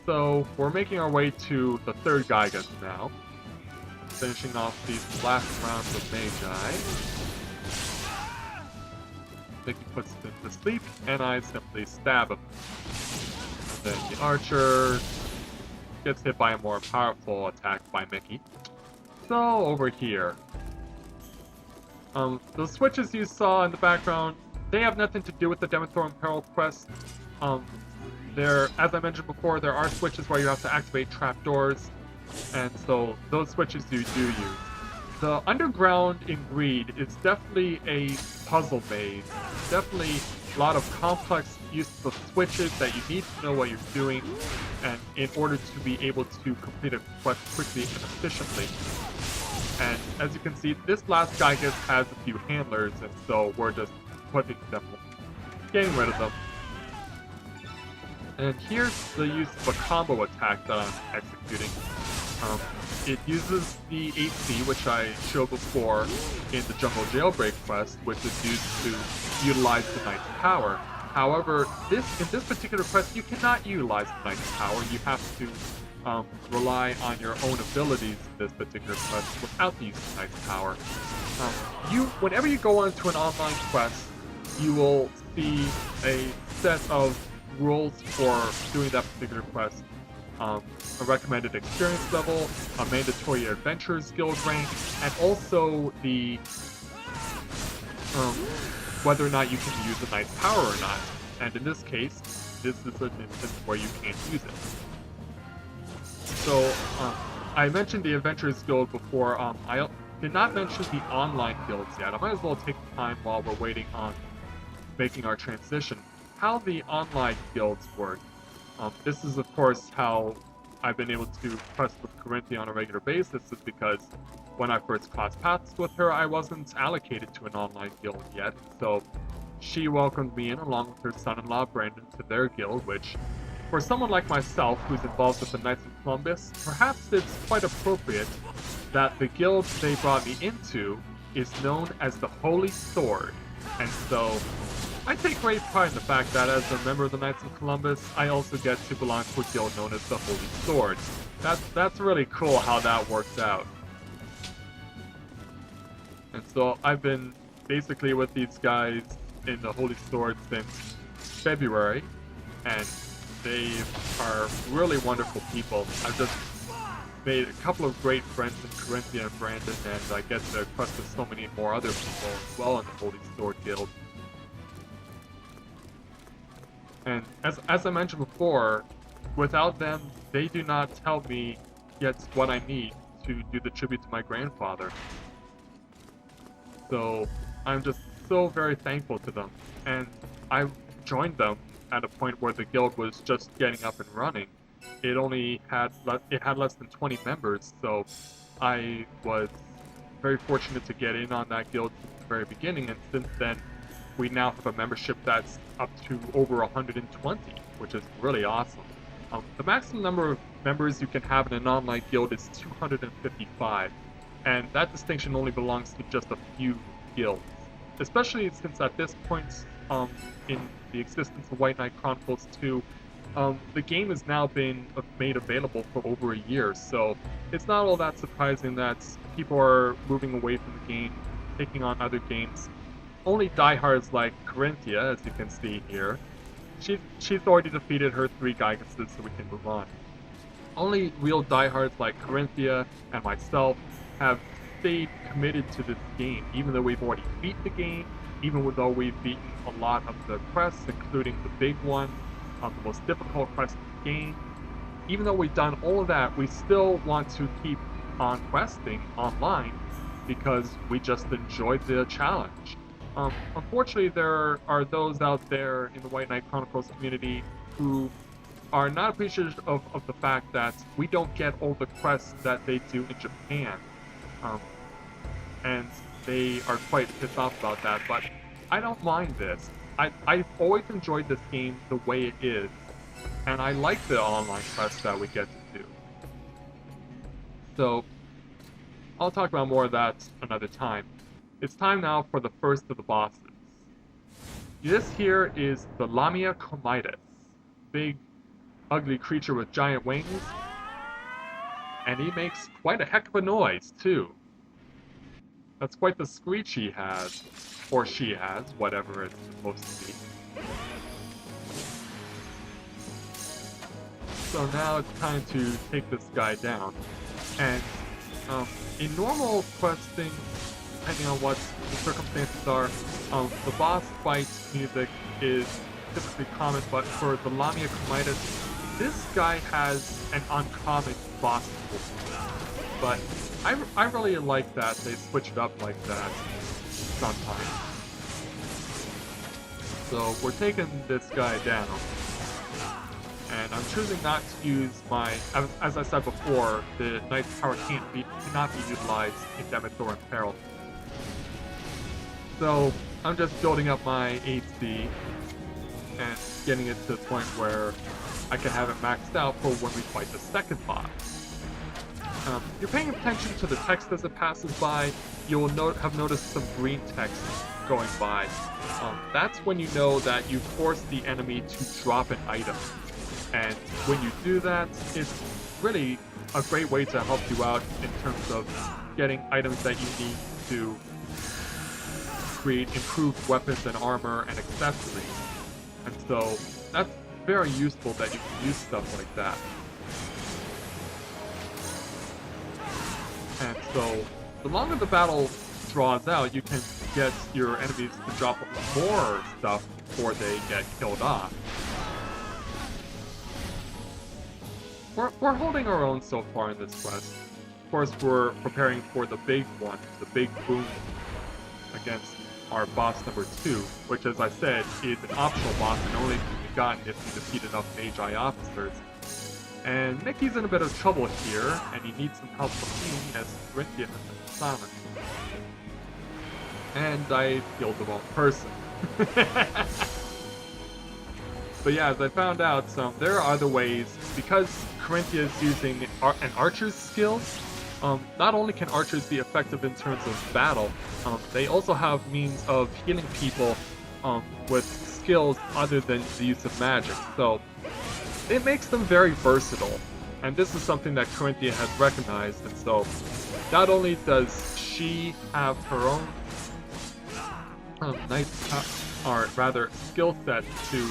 So we're making our way to the third Gygas now. Finishing off these last rounds of Magi. Mickey puts him to sleep, and I simply stab him. Then the archer gets hit by a more powerful attack by Mickey. So over here. The switches you saw in the background, they have nothing to do with the Demithor and Peril quest. As I mentioned before, there are switches where you have to activate trapdoors, and so those switches you do use. The underground in Greed is definitely a puzzle maze. Definitely a lot of complex use of switches that you need to know what you're doing, and in order to be able to complete a quest quickly and efficiently. And as you can see, this last Gygas has a few handlers, and so we're just getting rid of them. And here's the use of a combo attack that I'm executing. It uses the AC, which I showed before in the Jungle Jailbreak quest, which is used to utilize the Knight's power. However, in this particular quest, you cannot utilize the Knight's power. You have to rely on your own abilities in this particular quest without the use of Knight's power. Whenever you go onto an online quest, you will see a set of rules for doing that particular quest. A recommended experience level, a mandatory Adventurers Guild rank, and also the whether or not you can use the Knight's power or not. And in this case, this is an instance where you can't use it. So, I mentioned the Adventurers Guild before. I did not mention the online guilds yet. I might as well take the time while we're waiting on making our transition. How the online guilds work. This is, of course, how I've been able to quest with Corinthia on a regular basis, is because when I first crossed paths with her, I wasn't allocated to an online guild yet. So she welcomed me in along with her son-in-law Brandon to their guild, which, for someone like myself who's involved with the Knights of Columbus, perhaps it's quite appropriate that the guild they brought me into is known as the Holy Sword. And so I take great pride in the fact that as a member of the Knights of Columbus, I also get to belong to a guild known as the Holy Sword. That's really cool how that works out. And so I've been basically with these guys in the Holy Sword since February, and they are really wonderful people. I've just made a couple of great friends in Corinthia and Brandon, and I get to quest with so many more other people as well in the Holy Sword Guild. And as I mentioned before, without them, they do not tell me yet what I need to do the tribute to my grandfather. So I'm just so very thankful to them. And I joined them at a point where the guild was just getting up and running. It had less than 20 members, so I was very fortunate to get in on that guild from the very beginning, and since then we now have a membership that's up to over 120, which is really awesome. The maximum number of members you can have in an online guild is 255, and that distinction only belongs to just a few guilds. Especially since at this point in the existence of White Knight Chronicles II, the game has now been made available for over a year, so it's not all that surprising that people are moving away from the game, taking on other games. Only diehards like Corinthia, as you can see here, she's already defeated her 3 Gygases, so we can move on. Only real diehards like Corinthia and myself have stayed committed to this game, even though we've already beat the game, even though we've beaten a lot of the quests, including the big one, the most difficult quest in the game. Even though we've done all of that, we still want to keep on questing online because we just enjoy the challenge. Unfortunately, there are those out there in the White Knight Chronicles community who are not appreciative of the fact that we don't get all the quests that they do in Japan. And they are quite pissed off about that, but I don't mind this. I've always enjoyed this game the way it is, and I like the online quests that we get to do. So, I'll talk about more of that another time. It's time now for the first of the bosses. This here is the Lamia Comitus, big ugly creature with giant wings. And he makes quite a heck of a noise, too. That's quite the screech he has. Or she has, whatever it's supposed to be. So now it's time to take this guy down. And in normal questing, depending on what the circumstances are, the boss fight music is typically common, but for the Lamia Chronicles, this guy has an uncommon boss move. But I really like that they switch it up like that sometimes. So we're taking this guy down. And I'm choosing not to use my, as I said before, the Knight's power cannot be utilized in Demithor and Peril. So I'm just building up my HP and getting it to the point where I can have it maxed out for when we fight the second boss. If you're paying attention to the text as it passes by, you'll have noticed some green text going by. That's when you know that you forced the enemy to drop an item. And when you do that, it's really a great way to help you out in terms of getting items that you need to create improved weapons and armor and accessories. And so that's very useful that you can use stuff like that. And so the longer the battle draws out, you can get your enemies to drop more stuff before they get killed off. We're holding our own so far in this quest. Of course, we're preparing for the big one, the big boom against our boss number 2, which, as I said, is an optional boss and only can be gotten if you defeat enough Magi officers. And Mickey's in a bit of trouble here, and he needs some help from me as Corinthia has been silent. And I killed the wrong person. But yeah, as I found out, there are other ways, because Corinthia is using an archer's skills. Not only can archers be effective in terms of battle, they also have means of healing people with skills other than the use of magic. So it makes them very versatile, and this is something that Corinthia has recognized. And so not only does she have her own skill set to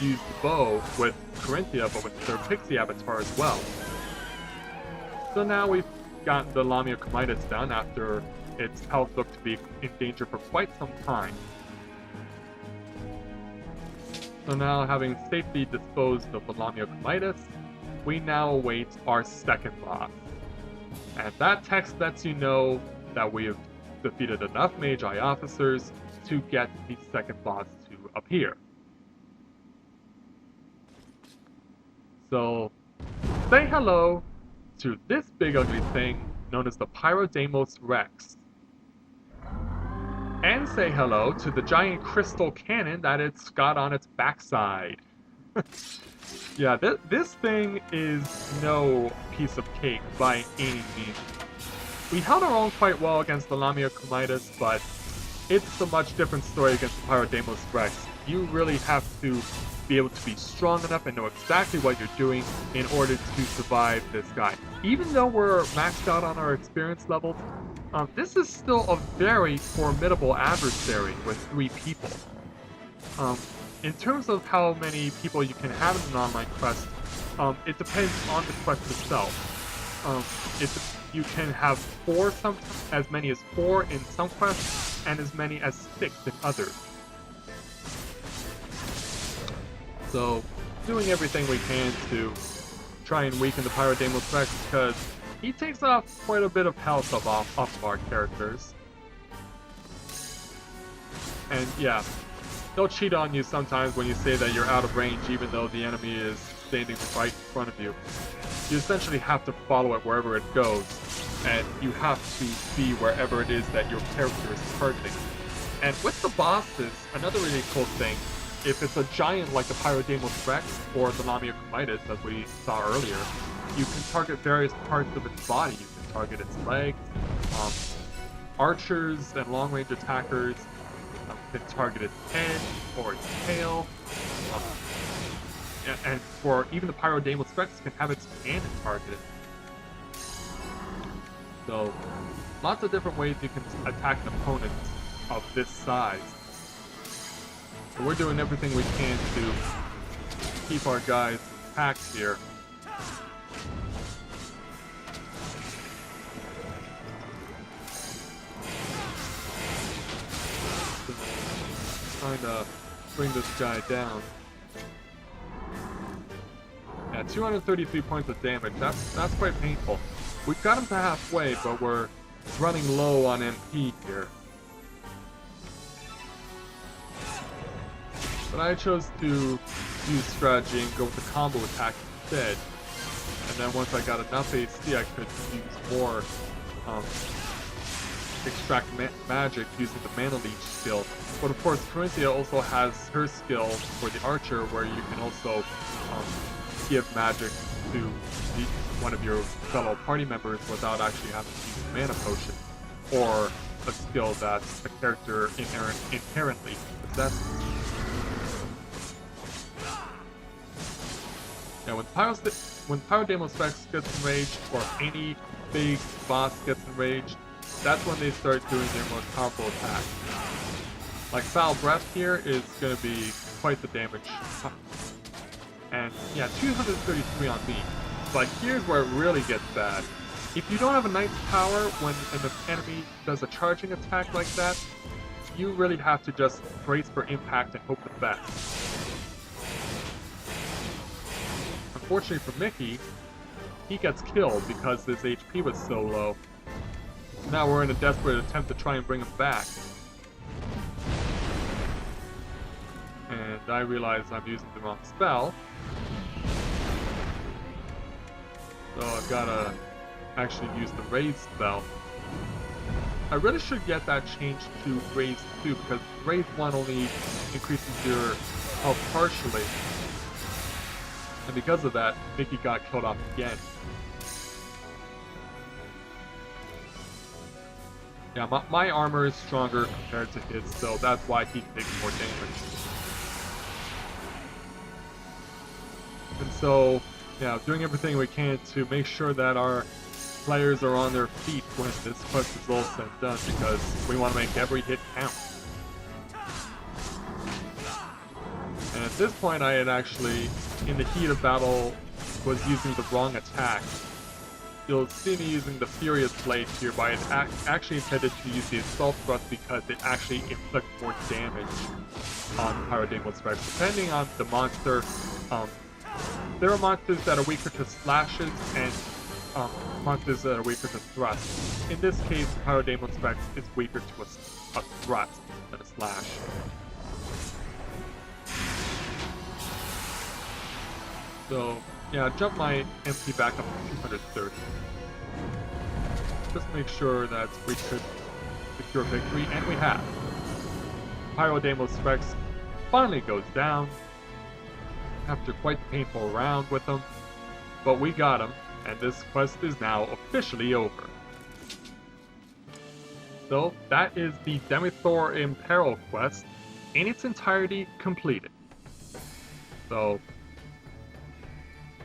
use the bow with Corinthia, but with their pixie avatar as well. So now we've gotten the Lamia Chronicles down after its health looked to be in danger for quite some time. So now, having safely disposed of the Lamia Chronicles, we now await our second boss. And that text lets you know that we have defeated enough Magi officers to get the second boss to appear. So, say hello to this big ugly thing known as the Pyrodemos Rex. And say hello to the giant crystal cannon that it's got on its backside. Yeah, this thing is no piece of cake by any means. We held our own quite well against the Lamia Chronicles, but it's a much different story against the Pyrodemos Rex. You really have to be able to be strong enough and know exactly what you're doing in order to survive this guy. Even though we're maxed out on our experience levels, this is still a very formidable adversary with 3 people. In terms of how many people you can have in an online quest, it depends on the quest itself. You can have 4, as many as 4 in some quests, and as many as 6 in others. So, doing everything we can to try and weaken the Pyrodemos Rex, because he takes off quite a bit of health off of our characters. And yeah, they'll cheat on you sometimes when you say that you're out of range, even though the enemy is standing right in front of you. You essentially have to follow it wherever it goes, and you have to be wherever it is that your character is targeting. And with the bosses, another really cool thing, if it's a giant like the Pyrodemos Rex or the Lamia Chronicles, as we saw earlier, you can target various parts of its body. You can target its legs. Archers and long-range attackers can target its head or its tail. and for even the Pyrodamos Rex can have its cannon targeted. So, lots of different ways you can attack an opponent of this size. So we're doing everything we can to keep our guys packed here. Trying to bring this guy down. Yeah, 233 points of damage. That's quite painful. We've got him to halfway, but we're running low on MP here. But I chose to use strategy and go with the combo attack instead. And then once I got enough AC, I could use more extract magic using the Mana Leech skill. But of course, Corinthia also has her skill for the Archer, where you can also give magic to one of your fellow party members without actually having to use a mana potion, or a skill that a character inherently possesses. Now, when Pyrodamos Rex gets enraged, or any big boss gets enraged, that's when they start doing their most powerful attack. Like Foul Breath here is going to be quite the damage. And yeah, 233 on me. But here's where it really gets bad. If you don't have a Knight's Power when an enemy does a charging attack like that, you really have to just brace for impact and hope the best. Unfortunately for Mickey, he gets killed because his HP was so low. Now we're in a desperate attempt to try and bring him back. And I realize I'm using the wrong spell. So I've gotta actually use the Raise spell. I really should get that changed to Raise 2, because Raise 1 only increases your health partially. And because of that, Mickey got killed off again. Yeah, my armor is stronger compared to his, so that's why he takes more damage. And so, yeah, doing everything we can to make sure that our players are on their feet when this quest is all said and done, because we want to make every hit count. And at this point, I had actually, in the heat of battle, was using the wrong attack. You'll see me using the Furious Blade here, but I actually intended to use the Assault Thrust because it actually inflicts more damage on Pyrodamos Rex. Depending on the monster, there are monsters that are weaker to slashes and monsters that are weaker to thrusts. In this case, Pyrodamos Rex is weaker to a thrust than a slash. So, yeah, jump my MP back up to 230. Just make sure that we could secure victory, and we have. Pyrodamos Rex finally goes down after quite the painful round with him, but we got him, and this quest is now officially over. So, that is the Demithor in Peril quest in its entirety completed. So,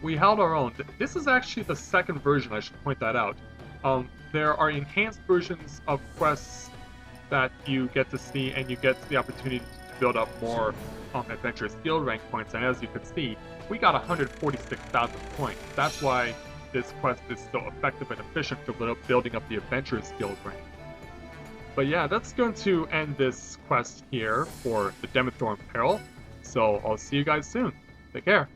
we held our own. This is actually the second version, I should point that out. There are enhanced versions of quests that you get to see, and you get the opportunity to build up more adventurous guild rank points, and as you can see, we got 146,000 points. That's why this quest is so effective and efficient for building up the adventurous guild rank. But yeah, that's going to end this quest here for the Demithor in Peril, so I'll see you guys soon. Take care.